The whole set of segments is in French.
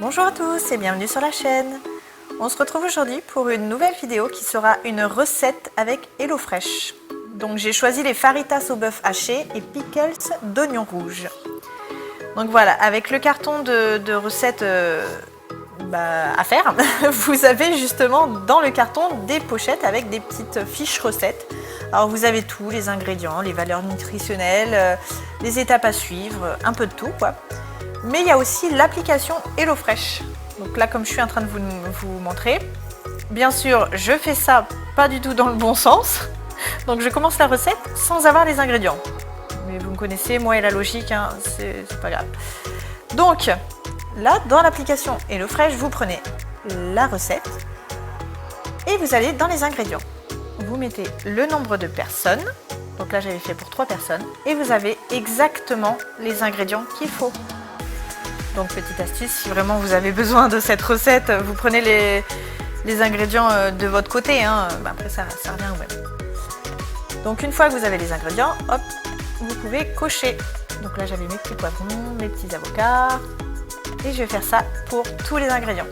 Bonjour à tous et bienvenue sur la chaîne. On se retrouve aujourd'hui pour une nouvelle vidéo qui sera une recette avec HelloFresh. Donc j'ai choisi les faritas au bœuf haché et pickles d'oignons rouges. Donc voilà, avec le carton de recettes à faire, vous avez justement dans le carton des pochettes avec des petites fiches recettes. Alors vous avez tout, les ingrédients, les valeurs nutritionnelles, les étapes à suivre, un peu de tout quoi. Mais il y a aussi l'application HelloFresh. Donc là, comme je suis en train de vous montrer, bien sûr, je fais ça pas du tout dans le bon sens. Donc je commence la recette sans avoir les ingrédients. Mais vous me connaissez, moi et la logique, hein, c'est pas grave. Donc là, dans l'application HelloFresh, vous prenez la recette et vous allez dans les ingrédients. Vous mettez le nombre de personnes. Donc là, j'avais fait pour 3 personnes. Et vous avez exactement les ingrédients qu'il faut. Donc petite astuce, si vraiment vous avez besoin de cette recette, vous prenez les ingrédients de votre côté, hein. Après ça revient au même. Donc une fois que vous avez les ingrédients, hop, vous pouvez cocher. Donc là j'avais mes petits poivrons, mes petits avocats, et je vais faire ça pour tous les ingrédients.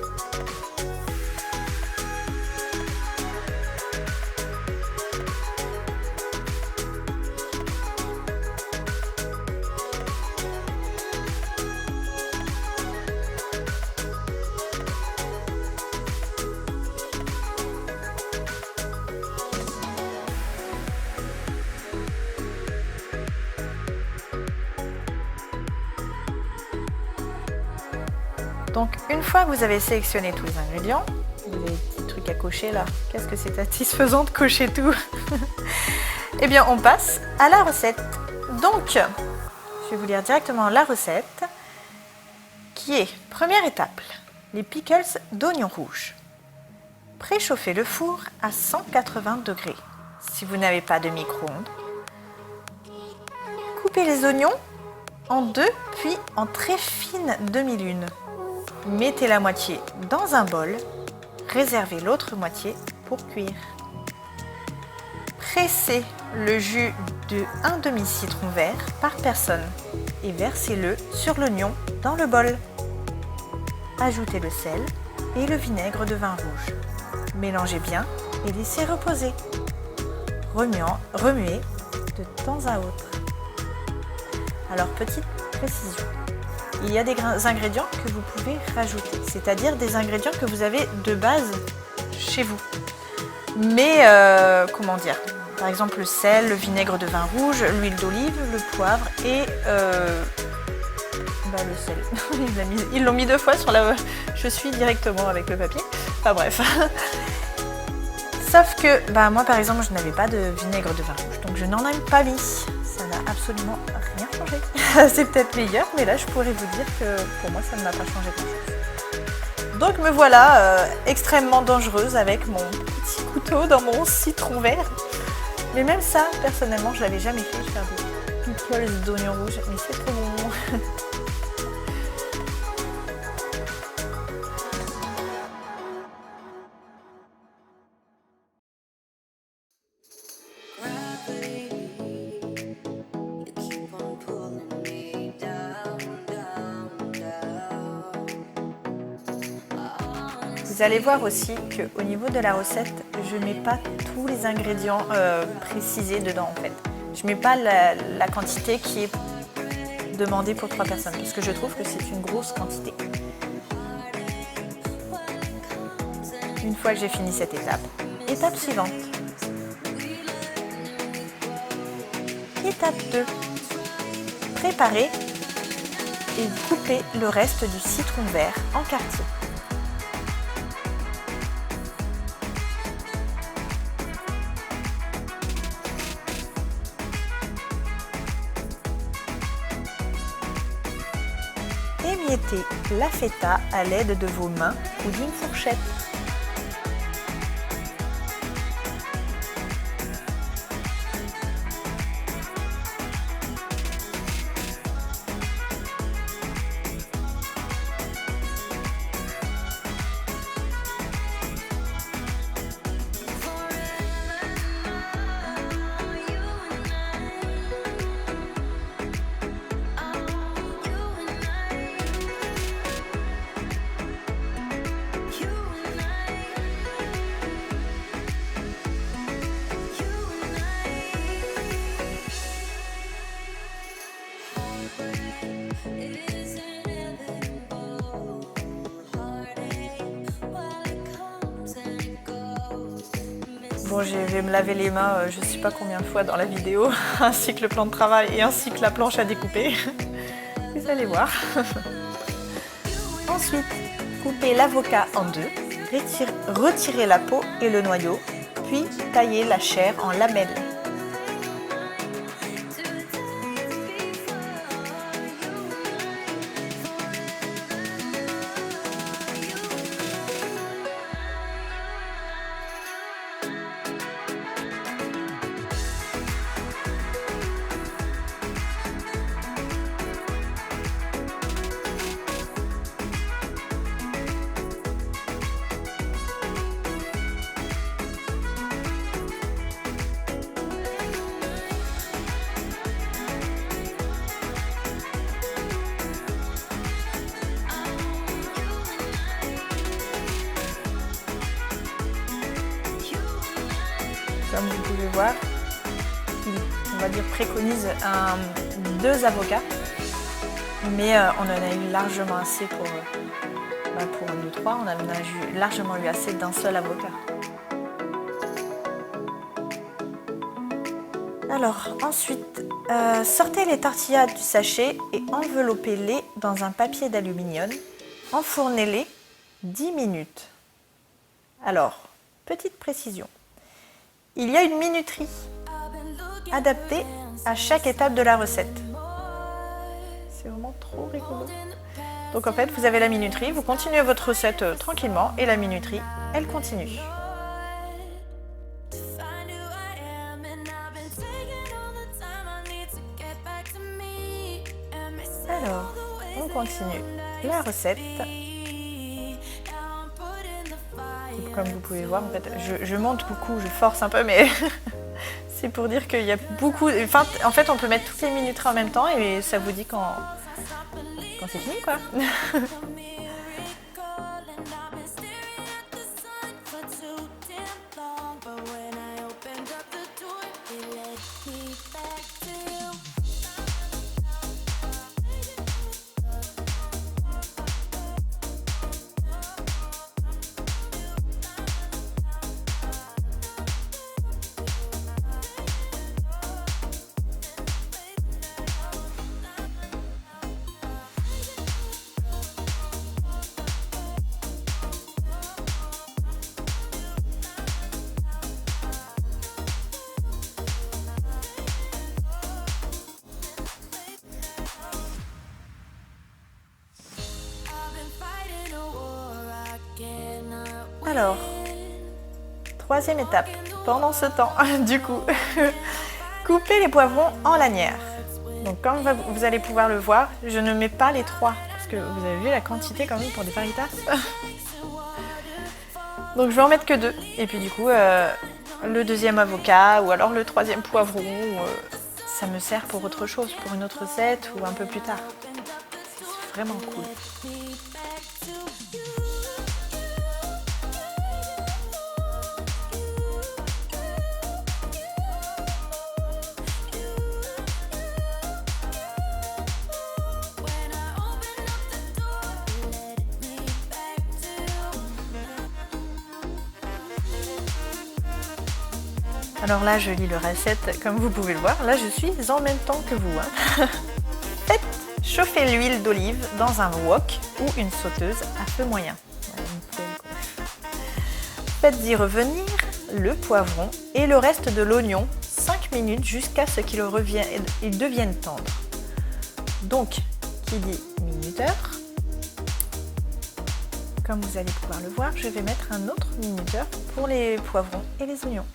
Donc une fois que vous avez sélectionné tous les ingrédients, vous avez des petits trucs à cocher là, qu'est-ce que c'est satisfaisant de cocher tout. Eh bien on passe à la recette. Donc je vais vous lire directement la recette qui est, première étape, les pickles d'oignons rouges. Préchauffez le four à 180 degrés si vous n'avez pas de micro-ondes. Coupez les oignons en deux puis en très fines demi-lunes. Mettez la moitié dans un bol, réservez l'autre moitié pour cuire. Pressez le jus de 1 demi-citron vert par personne et versez-le sur l'oignon dans le bol. Ajoutez le sel et le vinaigre de vin rouge. Mélangez bien et laissez reposer. Remuez de temps à autre. Alors petite précision. Il y a des ingrédients que vous pouvez rajouter, c'est-à-dire des ingrédients que vous avez de base chez vous. Mais, comment dire, par exemple le sel, le vinaigre de vin rouge, l'huile d'olive, le poivre et le sel. Ils l'ont mis 2 fois sur la... Je suis directement avec le papier. Enfin bref. Sauf que, moi par exemple, je n'avais pas de vinaigre de vin rouge, donc je n'en ai pas mis. Ça n'a absolument rien changé. C'est peut-être meilleur, mais là je pourrais vous dire que pour moi ça ne m'a pas changé grand-chose. Donc me voilà extrêmement dangereuse avec mon petit couteau dans mon citron vert. Mais même ça, personnellement, je l'avais jamais fait, faire des pickles d'oignons rouges, mais c'est trop bon. Vous allez voir aussi qu'au niveau de la recette, je ne mets pas tous les ingrédients précisés dedans en fait. Je ne mets pas la quantité qui est demandée pour 3 personnes parce que je trouve que c'est une grosse quantité. Une fois que j'ai fini cette étape, étape suivante. Étape 2. Préparez et coupez le reste du citron vert en quartiers. Émiettez la feta à l'aide de vos mains ou d'une fourchette. Bon, je vais me laver les mains je ne sais pas combien de fois dans la vidéo, ainsi que le plan de travail et ainsi que la planche à découper. Vous allez voir. Ensuite, coupez l'avocat en deux, retirez la peau et le noyau, puis taillez la chair en lamelles. Comme vous pouvez voir, on va dire préconise deux avocats, mais on en a eu largement assez pour nous trois, on en a largement eu assez d'un seul avocat. Alors ensuite, sortez les tortillas du sachet et enveloppez-les dans un papier d'aluminium. Enfournez-les 10 minutes. Alors, petite précision. Il y a une minuterie adaptée à chaque étape de la recette. C'est vraiment trop rigolo. Donc en fait, vous avez la minuterie, vous continuez votre recette tranquillement et la minuterie, elle continue. Alors, on continue la recette. Comme vous pouvez voir, en fait, je monte beaucoup, je force un peu, mais c'est pour dire qu'il y a beaucoup... Enfin, en fait, on peut mettre toutes les minuteries en même temps et ça vous dit quand c'est fini, quoi. Alors, troisième étape, pendant ce temps, du coup, coupez les poivrons en lanières. Donc comme vous allez pouvoir le voir, je ne mets pas les trois, parce que vous avez vu la quantité quand même pour des faritas. Donc je vais en mettre que deux, et puis du coup, le deuxième avocat, ou alors le troisième poivron, ça me sert pour autre chose, pour une autre recette, ou un peu plus tard. C'est vraiment cool. Alors là, je lis le recette, comme vous pouvez le voir. Là, je suis en même temps que vous. Hein. Faites chauffer l'huile d'olive dans un wok ou une sauteuse à feu moyen. Faites-y revenir le poivron et le reste de l'oignon 5 minutes jusqu'à ce qu'il devienne tendre. Donc, qui dit minuteur, comme vous allez pouvoir le voir, je vais mettre un autre minuteur pour les poivrons et les oignons.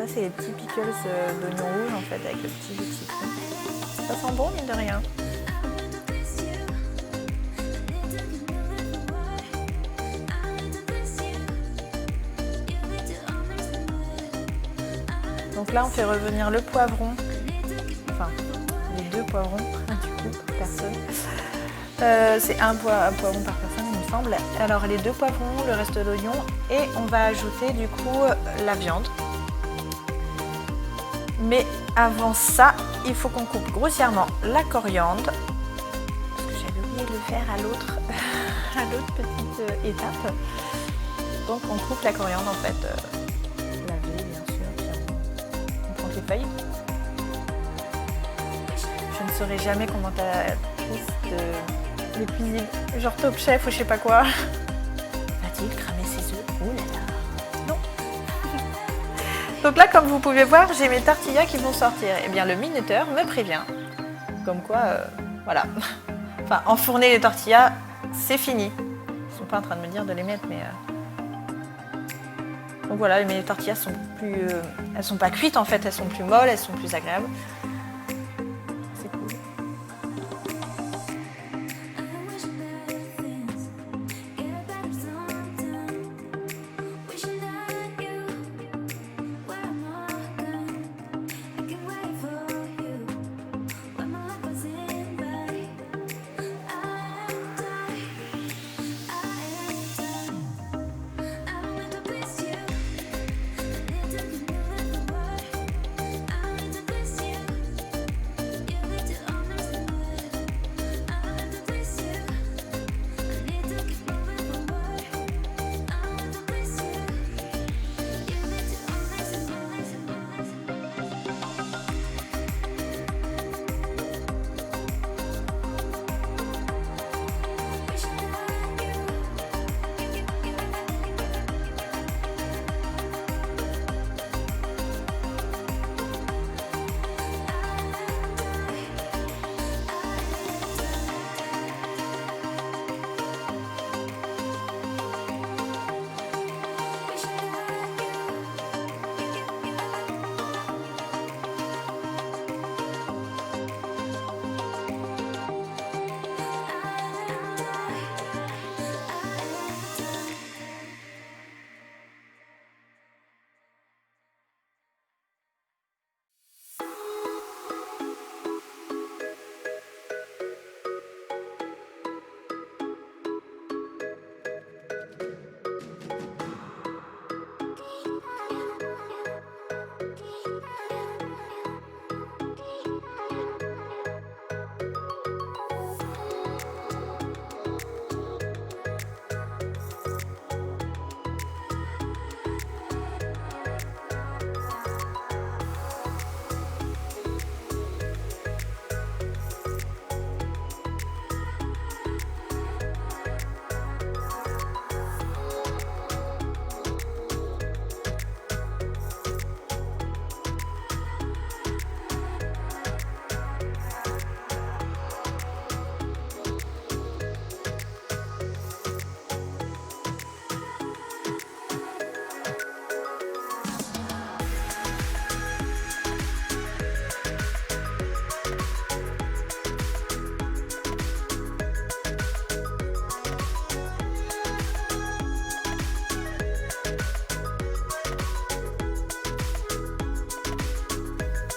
Ça, c'est les petits pickles d'oignons rouges en fait, avec le petit jus de citron. Ça sent bon, mine de rien. Donc là, on fait revenir le poivron, enfin les 2 poivrons du coup par personne. C'est un poivron par personne, il me semble. Alors les 2 poivrons, le reste de l'oignon, et on va ajouter du coup la viande. Mais avant ça, il faut qu'on coupe grossièrement la coriandre, parce que j'avais oublié de le faire à l'autre petite étape. Donc on coupe la coriandre en fait, lavée bien sûr, puis on prend les feuilles. Je ne saurai jamais commentatrice de cuisine, genre Top Chef ou je sais pas quoi. Va-t-il cramer ses œufs? Oh là là, non. Donc là, comme vous pouvez voir, j'ai mes tortillas qui vont sortir. Et bien le minuteur me prévient, comme quoi, voilà. Enfin, enfourner les tortillas, c'est fini. Ils sont pas en train de me dire de les mettre, mais... Donc voilà, mes tortillas sont plus... elles sont pas cuites en fait, elles sont plus molles, elles sont plus agréables. C'est cool.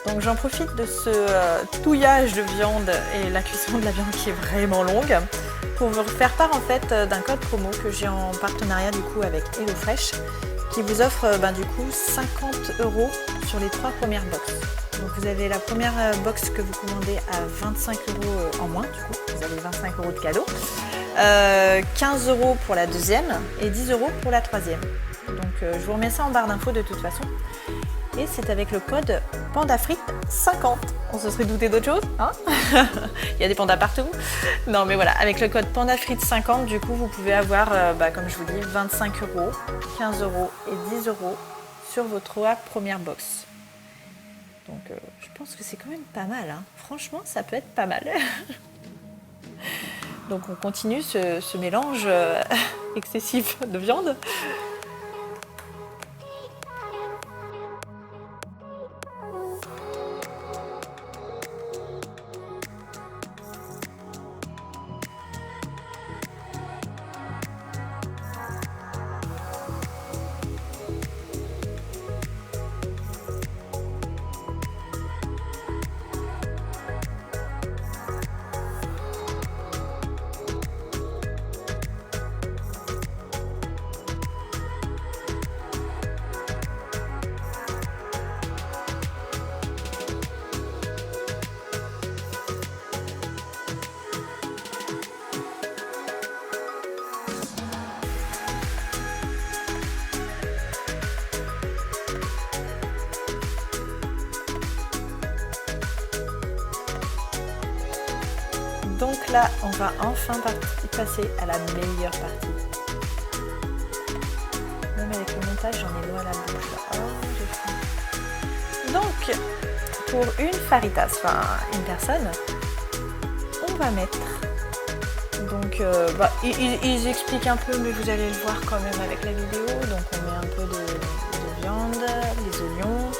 Donc j'en profite de ce touillage de viande et la cuisson de la viande qui est vraiment longue pour vous faire part en fait d'un code promo que j'ai en partenariat du coup avec HelloFresh qui vous offre du coup 50 € sur les 3 premières box. Donc vous avez la première box que vous commandez à 25 € en moins, du coup vous avez 25 € de cadeau, 15 € pour la deuxième et 10 € pour la troisième. Donc je vous remets ça en barre d'infos de toute façon. Et c'est avec le code PandaFrites50. On se serait douté d'autre chose, hein? Il y a des pandas partout. Non mais voilà, avec le code PandaFrites50, du coup vous pouvez avoir, comme je vous dis, 25 €, 15 € et 10 € sur vos 3 premières box. Donc je pense que c'est quand même pas mal, hein. Franchement ça peut être pas mal. Donc on continue ce mélange excessif de viande. Donc là, on va enfin passer à la meilleure partie. Même avec le montage, j'en ai l'eau à la bouche. Oh, j'ai faim. Donc, pour une faritas, enfin une personne, on va mettre... Donc, ils expliquent un peu, mais vous allez le voir quand même avec la vidéo. Donc, on met un peu de viande, les oignons,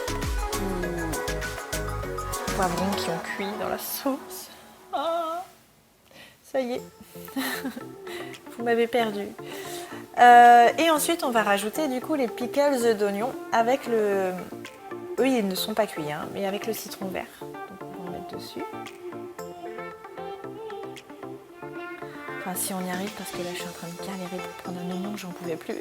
les poivrons qui ont cuit dans la sauce. Oh, ça y est, vous m'avez perdu. Et ensuite, on va rajouter du coup les pickles d'oignons avec le... Eux, ils ne sont pas cuits, hein, mais avec le citron vert. Donc, on va en mettre dessus. Enfin, si on y arrive, parce que là, je suis en train de galérer pour prendre un oignon, j'en pouvais plus.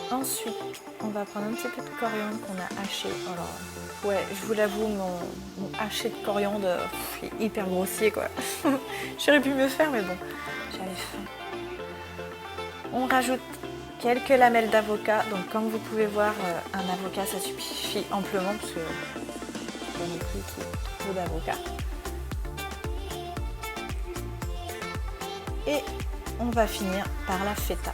Ensuite, on va prendre un petit peu de coriandre qu'on a haché. Alors, ouais, je vous l'avoue, mon haché de coriandre est hyper grossier, quoi. J'aurais pu me faire, mais bon, j'avais faim. On rajoute quelques lamelles d'avocat. Donc, comme vous pouvez voir, un avocat, ça suffit amplement, parce que je n'ai plus trop d'avocat. Et on va finir par la feta.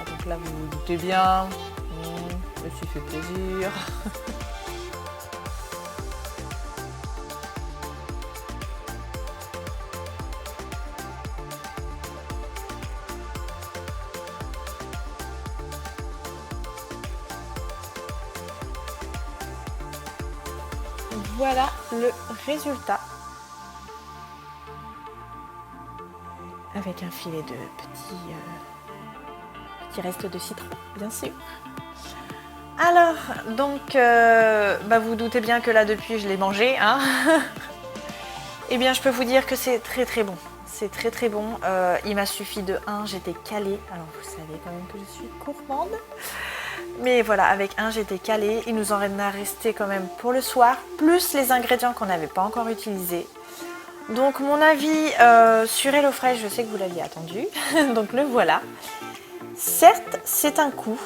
Donc là, vous vous doutez bien, je me suis fait plaisir. Voilà le résultat. Avec un filet de petits restes de citron, bien sûr. Alors, donc, vous vous doutez bien que là, depuis, je l'ai mangé. Hein. Eh bien, je peux vous dire que c'est très très bon. C'est très très bon. Il m'a suffi de 1, j'étais calée. Alors, vous savez quand même que je suis gourmande. Mais voilà, avec 1, j'étais calée. Il nous en a resté quand même pour le soir, plus les ingrédients qu'on n'avait pas encore utilisés. Donc, mon avis sur HelloFresh, je sais que vous l'aviez attendu. Donc, le voilà. Certes, c'est un coût,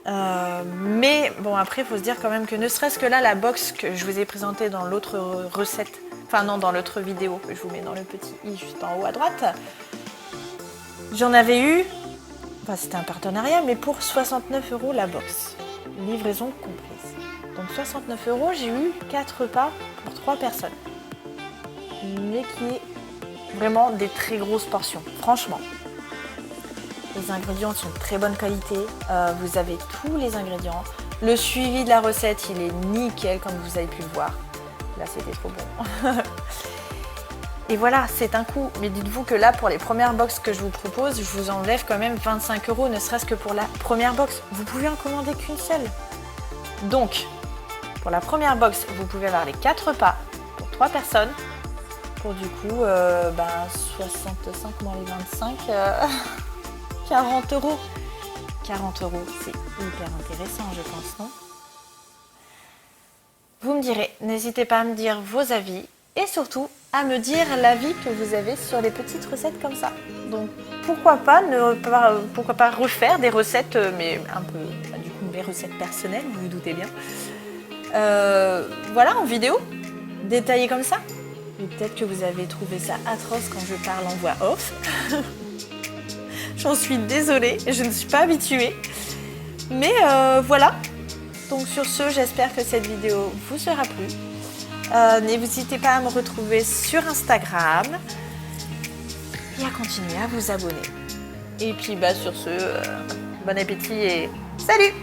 mais bon, après, il faut se dire quand même que ne serait-ce que là, la box que je vous ai présentée dans l'autre recette, enfin non, dans l'autre vidéo que je vous mets dans le petit i juste en haut à droite, j'en avais eu, enfin c'était un partenariat, mais pour 69 € la box, livraison comprise. Donc 69 €, j'ai eu 4 repas pour 3 personnes, mais qui est vraiment des très grosses portions, franchement. Les ingrédients sont de très bonne qualité, vous avez tous les ingrédients. Le suivi de la recette, il est nickel comme vous avez pu le voir. Là, c'était trop bon. Et voilà, c'est un coût. Mais dites-vous que là, pour les premières box que je vous propose, je vous enlève quand même 25 €, ne serait-ce que pour la première box. Vous pouvez en commander qu'une seule. Donc, pour la première box, vous pouvez avoir les 4 repas pour 3 personnes. Pour du coup, 65 moins les 25... 40 €. 40 €, c'est hyper intéressant, je pense, non? Vous me direz, n'hésitez pas à me dire vos avis et surtout à me dire l'avis que vous avez sur les petites recettes comme ça. Donc pourquoi pas refaire des recettes, mais un peu, du coup, mes recettes personnelles, vous vous doutez bien. Voilà, en vidéo, détaillé comme ça. Et peut-être que vous avez trouvé ça atroce quand je parle en voix off. J'en suis désolée, je ne suis pas habituée. Mais voilà. Donc sur ce, j'espère que cette vidéo vous sera plu. N'hésitez pas à me retrouver sur Instagram. Et à continuer à vous abonner. Et puis sur ce, bon appétit et salut!